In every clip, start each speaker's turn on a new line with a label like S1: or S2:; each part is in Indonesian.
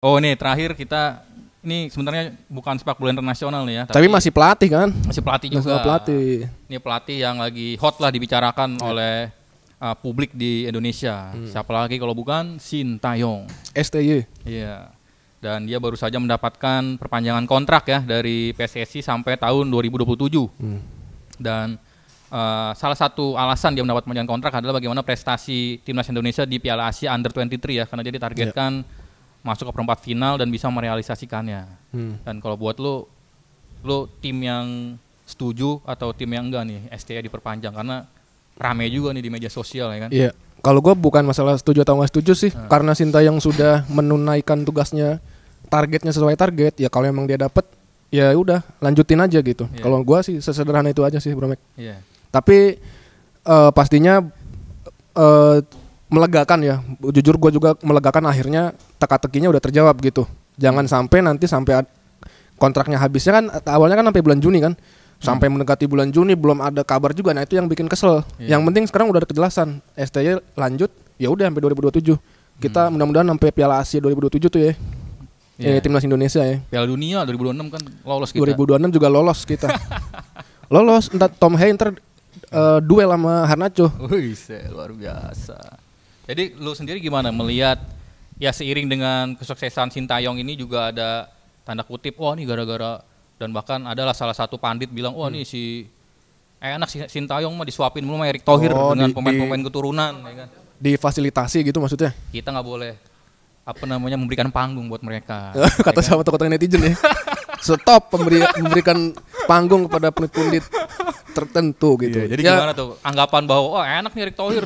S1: Oh nih terakhir kita ini sebenarnya bukan sepak bola internasional nih ya.
S2: Tapi masih pelatih kan?
S1: Masih pelatih juga.
S2: Masih pelatih.
S1: Ini pelatih yang lagi hot lah dibicarakan oleh publik di Indonesia. Siapa lagi kalau bukan Sintayong.
S2: STY.
S1: Iya. Dan dia baru saja mendapatkan perpanjangan kontrak ya dari PSSI sampai tahun 2027. Dan salah satu alasan dia mendapat perpanjangan kontrak adalah bagaimana prestasi timnas Indonesia di Piala Asia Under-23 ya, karena dia ditargetkan masuk ke perempat final dan bisa merealisasikannya. Dan kalau buat lo tim yang setuju atau tim yang enggak nih STY diperpanjang, karena rame juga nih di media sosial ya kan?
S2: Iya. Kalau gue bukan masalah setuju atau nggak setuju sih, karena Sintayong sudah menunaikan tugasnya, targetnya sesuai target. Ya kalau emang dia dapat, ya udah lanjutin aja gitu. Kalau gue sih sesederhana itu aja sih, Bro Mek. Tapi pastinya melegakan ya. Jujur gue juga melegakan, akhirnya teka-tekinya udah terjawab gitu. Jangan sampai nanti sampai kontraknya habisnya kan awalnya kan sampai bulan Juni kan. Sampai mendekati bulan Juni belum ada kabar juga. Nah itu yang bikin kesel. Yang penting sekarang udah ada kejelasan. STY lanjut ya udah sampai 2027. Kita mudah-mudahan sampai Piala Asia 2027 tuh ya. Timnas Indonesia ya.
S1: Piala Dunia 2026 kan lolos kita.
S2: 2026 juga lolos kita. Lolos, entar Tom Hay duel sama Harnacho.
S1: Wih, luar biasa. Jadi lu sendiri gimana melihat ya seiring dengan kesuksesan Sintayong ini juga ada tanda kutip, wah ini gara-gara, dan bahkan adalah salah satu pandit bilang, wah nih enak Sintayong mah disuapin mulu sama Erick Thohir dengan pemain-pemain keturunan ya kan.
S2: Difasilitasi gitu maksudnya?
S1: Kita nggak boleh memberikan panggung buat mereka.
S2: Kata ya sama tokoh netizen ya. Stop memberikan panggung kepada pundit tertentu gitu.
S1: Jadi gimana tuh anggapan bahwa enak nih Erick Thohir,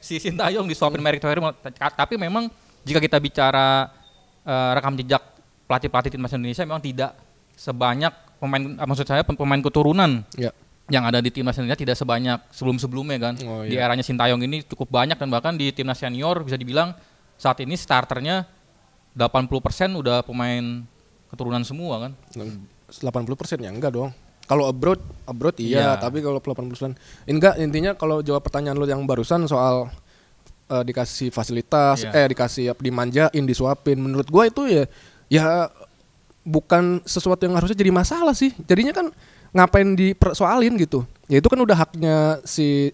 S1: si Sintayong disuapin sama Erick Thohir, tapi memang jika kita bicara rekam jejak pelatih-pelatih timnas Indonesia memang tidak sebanyak pemain keturunan yang ada di timnas Indonesia, tidak sebanyak sebelum-sebelumnya kan. Di eranya Sintayong ini cukup banyak, dan bahkan di timnas senior bisa dibilang saat ini starternya 80% udah pemain keturunan semua kan.
S2: 80% ya enggak dong. Kalau abroad iya, tapi kalau 80% enggak. Intinya kalau jawab pertanyaan lo yang barusan soal dikasih fasilitas, dikasih dimanjain, disuapin, menurut gua itu ya bukan sesuatu yang harusnya jadi masalah sih. Jadinya kan ngapain dipersoalin gitu. Ya itu kan udah haknya si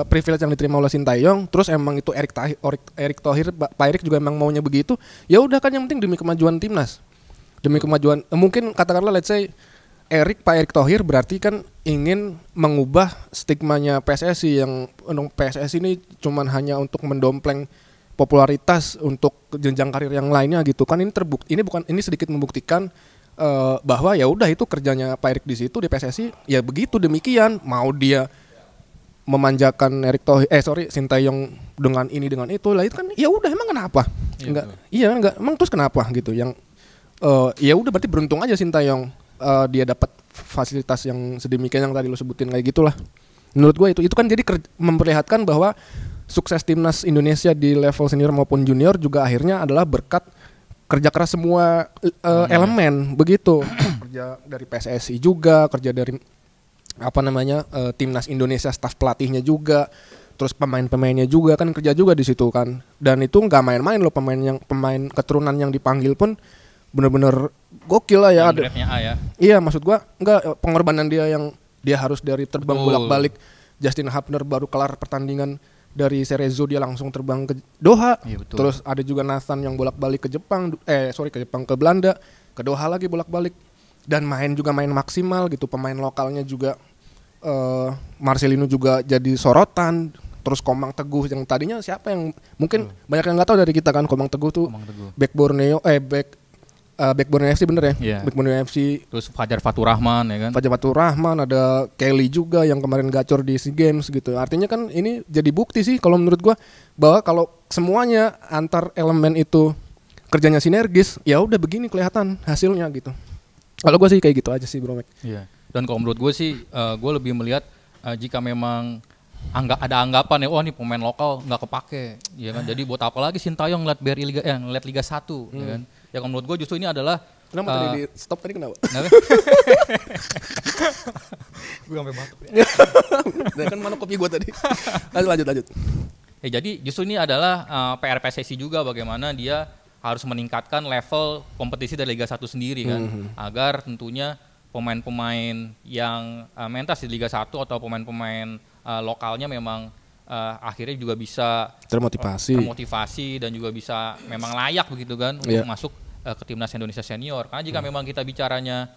S2: privilege yang diterima oleh Sintayong. Terus emang itu Erick Thohir, Pak Erick juga emang maunya begitu. Ya udah kan, yang penting demi kemajuan timnas. Demi kemajuan, mungkin katakanlah let's say Pak Erick Thohir berarti kan ingin mengubah stigmanya PSSI, yang PSSI ini cuman hanya untuk mendompleng popularitas untuk jenjang karir yang lainnya gitu kan. Ini sedikit membuktikan bahwa ya udah itu kerjanya Pak Erick di situ di PSSI ya begitu demikian. Mau dia memanjakan Sintayong dengan ini dengan itu lah, itu kan ya udah, emang kenapa? Enggak emang terus kenapa gitu. Yang ya udah berarti beruntung aja Sintayong dia dapat fasilitas yang sedemikian yang tadi lo sebutin kayak gitulah. Menurut gue itu kan jadi memperlihatkan bahwa sukses timnas Indonesia di level senior maupun junior juga akhirnya adalah berkat kerja keras semua elemen begitu. Kerja dari PSSI juga, kerja dari timnas Indonesia, staf pelatihnya juga, terus pemain-pemainnya juga kan kerja juga di situ kan. Dan itu nggak main-main loh, pemain keturunan yang dipanggil pun bener-bener gokil lah ya.
S1: Grade-nya A ya.
S2: Iya, maksud gua enggak, pengorbanan dia yang dia harus dari terbang bolak-balik. Justin Hapner baru kelar pertandingan dari Cerezo dia langsung terbang ke Doha. Terus ada juga Nathan yang bolak-balik ke ke Belanda, ke Doha lagi bolak-balik. Dan main maksimal gitu. Pemain lokalnya juga Marcelino juga jadi sorotan. Terus Komang Teguh yang tadinya siapa yang mungkin banyak yang nggak tahu dari kita kan. Komang Teguh tuh back Borneo back Borneo FC bener ya? Back Borneo FC.
S1: Terus Fajar Fatur Rahman ya kan?
S2: Fajar Fatur Rahman, ada Kelly juga yang kemarin gacor di SEA Games gitu. Artinya kan ini jadi bukti sih kalau menurut gua, bahwa kalau semuanya antar elemen itu kerjanya sinergis, ya udah begini kelihatan hasilnya gitu. Kalau gua sih kayak gitu aja sih, Bro Mek.
S1: Iya. Dan kalau menurut gua sih, gua lebih melihat jika memang ada anggapan ya, wah nih pemain lokal nggak kepake, ya kan? Jadi buat apa lagi Sintayong ngeliat ngeliat Liga 1, ya kan? Ya kalau menurut gue justru ini adalah
S2: kenapa tadi di stop tadi kenapa? Gue sampai batuk ya. Nah, kan mana kopi gue tadi. Lanjut.
S1: Jadi justru ini adalah PR PSSI juga, bagaimana dia harus meningkatkan level kompetisi dari Liga 1 sendiri kan, agar tentunya pemain-pemain yang mentas di Liga 1 atau pemain-pemain lokalnya memang akhirnya juga bisa termotivasi dan juga bisa memang layak begitu kan untuk masuk ke timnas Indonesia senior. Karena jika memang kita bicaranya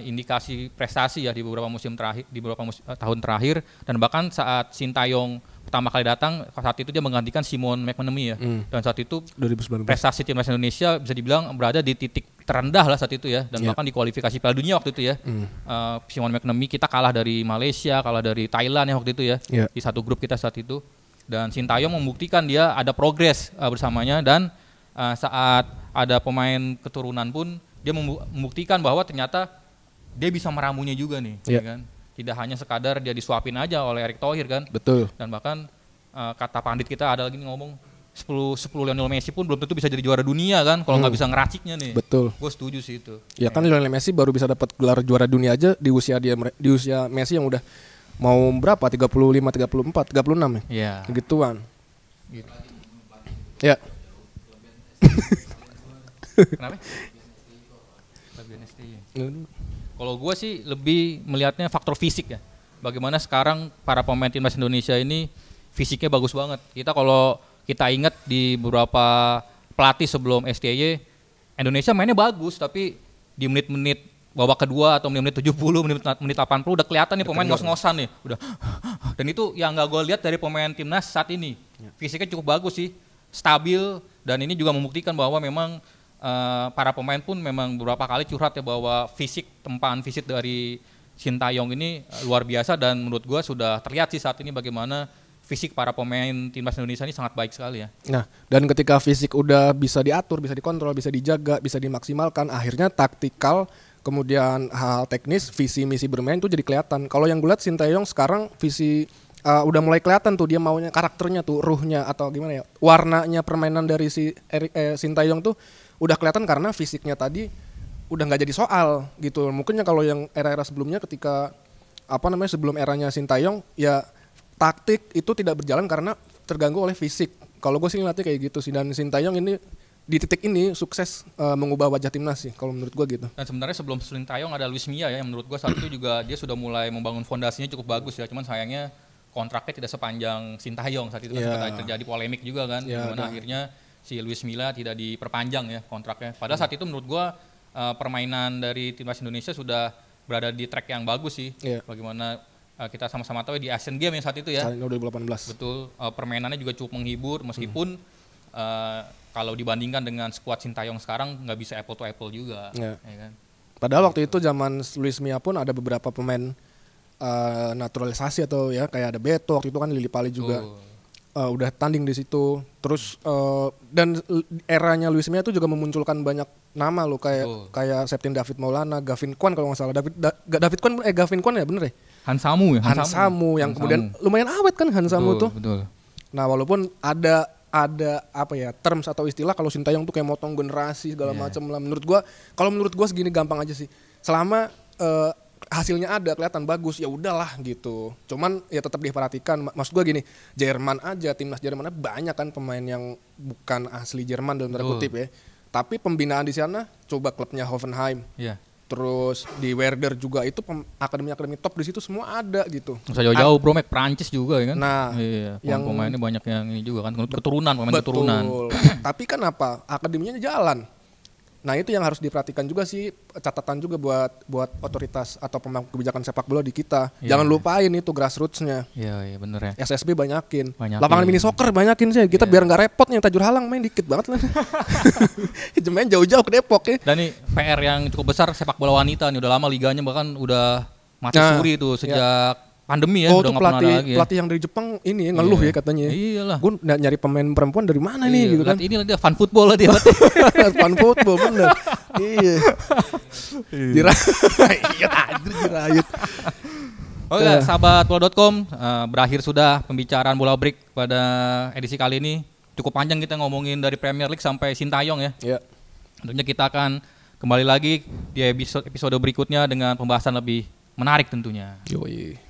S1: indikasi prestasi ya di beberapa musim terakhir, di beberapa tahun terakhir, dan bahkan saat Sintayong pertama kali datang, saat itu dia menggantikan Simon McManamy ya, dan saat itu 2019 prestasi timnas Indonesia bisa dibilang berada di titik terendah lah saat itu ya, dan bahkan di kualifikasi Piala Dunia waktu itu ya, Simon McManamy kita kalah dari Malaysia, kalah dari Thailand ya waktu itu ya, di satu grup kita saat itu, dan Sintayong membuktikan dia ada progres bersamanya, dan saat ada pemain keturunan pun dia membuktikan bahwa ternyata dia bisa meramunya juga nih, ya kan? Tidak hanya sekadar dia disuapin aja oleh Erick Thohir kan.
S2: Betul.
S1: Dan bahkan kata pandit kita ada lagi ngomong 10 Lionel Messi pun belum tentu bisa jadi juara dunia kan kalau nggak bisa ngeraciknya nih.
S2: Betul.
S1: Gue setuju sih itu.
S2: Ya kan Lionel Messi baru bisa dapat gelar juara dunia aja di usia Messi yang udah mau berapa? 35, 34, 36 ya? Iya. Gituan. Gitu. Ya.
S1: Kenapa? Kalau gue sih lebih melihatnya faktor fisik ya. Bagaimana sekarang para pemain timnas Indonesia ini fisiknya bagus banget. kalau kita ingat di beberapa pelatih sebelum STY, Indonesia mainnya bagus, tapi di menit-menit babak kedua atau menit-menit 70, menit 80 udah kelihatan nih pemain ngos-ngosan nih. Udah. Dan itu yang nggak gue lihat dari pemain timnas saat ini. Fisiknya cukup bagus sih, stabil, dan ini juga membuktikan bahwa memang para pemain pun memang beberapa kali curhat ya bahwa tempaan fisik dari Sintayong ini luar biasa, dan menurut gue sudah terlihat sih saat ini bagaimana fisik para pemain timnas Indonesia ini sangat baik sekali ya.
S2: Nah, dan ketika fisik udah bisa diatur, bisa dikontrol, bisa dijaga, bisa dimaksimalkan, akhirnya taktikal, kemudian hal teknis, visi misi bermain tuh jadi kelihatan. Kalau yang gue lihat Sintayong sekarang visi udah mulai kelihatan tuh dia maunya, karakternya tuh, ruhnya atau gimana ya, warnanya permainan dari Sintayong tuh udah kelihatan karena fisiknya tadi udah nggak jadi soal gitu. Mungkinnya kalau yang era-era sebelumnya ketika sebelum eranya Sintayong ya taktik itu tidak berjalan karena terganggu oleh fisik. Kalau gue sih ngeliatnya kayak gitu sih, dan Sintayong ini di titik ini sukses mengubah wajah timnas sih kalau menurut gue gitu.
S1: Dan sebenarnya sebelum Sintayong ada Luis Milla ya, yang menurut gue saat itu juga dia sudah mulai membangun fondasinya cukup bagus ya. Cuman sayangnya kontraknya tidak sepanjang Sintayong saat itu kan sempat terjadi polemik juga kan, dimana akhirnya si Luis Milla tidak diperpanjang ya kontraknya. Padahal saat itu menurut gua permainan dari timnas Indonesia sudah berada di track yang bagus sih. Bagaimana kita sama-sama tahu di Asian Games yang saat itu ya.
S2: 2018.
S1: Betul, permainannya juga cukup menghibur meskipun kalau dibandingkan dengan skuad Sintayong sekarang nggak bisa apple to apple juga. Ya kan?
S2: Padahal waktu itu zaman Luis Milla pun ada beberapa pemain naturalisasi atau ya kayak ada Beto waktu itu kan, Lili Pali juga. Udah tanding di situ, terus dan eranya Luis Milla itu juga memunculkan banyak nama lo kayak Septin David Maulana, Gavin Kwan kalau nggak salah, Gavin Kwan ya bener ya?
S1: Hansamu
S2: yang kemudian lumayan awet kan Hansamu tuh.
S1: Betul.
S2: Nah walaupun ada terms atau istilah kalau Sintayong tuh kayak motong generasi segala macam lah. Menurut gua segini gampang aja sih. Selama hasilnya ada kelihatan bagus ya udahlah gitu. Cuman ya tetap diperhatikan. Maksud gue gini, Jerman aja, timnas Jerman banyak kan pemain yang bukan asli Jerman dalam tanda kutip ya. Tapi pembinaan di sana coba klubnya Hoffenheim. Terus di Werder juga itu akademi top di situ semua ada gitu.
S1: Nggak usah jauh-jauh bro, Prancis juga ya kan.
S2: Nah,
S1: yang pemainnya banyak yang ini juga kan, keturunan.
S2: Tapi kan akademinya jalan. Nah itu yang harus diperhatikan juga sih, catatan juga buat otoritas atau pemangku kebijakan sepak bola di kita. Jangan lupain itu grassroots-nya.
S1: Iya bener ya.
S2: SSB banyakin. Lapangan mini soccer banyakin sih. Kita biar nggak repot nih Tajur Halang main dikit banget lah. Main jauh-jauh ke Depok ya.
S1: Dan nih PR yang cukup besar sepak bola wanita nih, udah lama liganya bahkan udah mati suri tuh sejak pandemi ya.
S2: Udah nggak pernah ada lagi ya. Pelatih yang dari Jepang ini ngeluh ya katanya.
S1: Iyalah.
S2: Gue nyari pemain perempuan dari mana nih gitu kan.
S1: Ini dia fan football lah dia.
S2: Fan football bener. Iya. Dirayut.
S1: Oke, sahabat bola.com, berakhir sudah pembicaraan Bola Break pada edisi kali ini. Cukup panjang kita ngomongin dari Premier League sampai Sintayong ya. Iya. Tentunya kita akan kembali lagi di episode berikutnya dengan pembahasan lebih menarik tentunya.
S2: Yoi.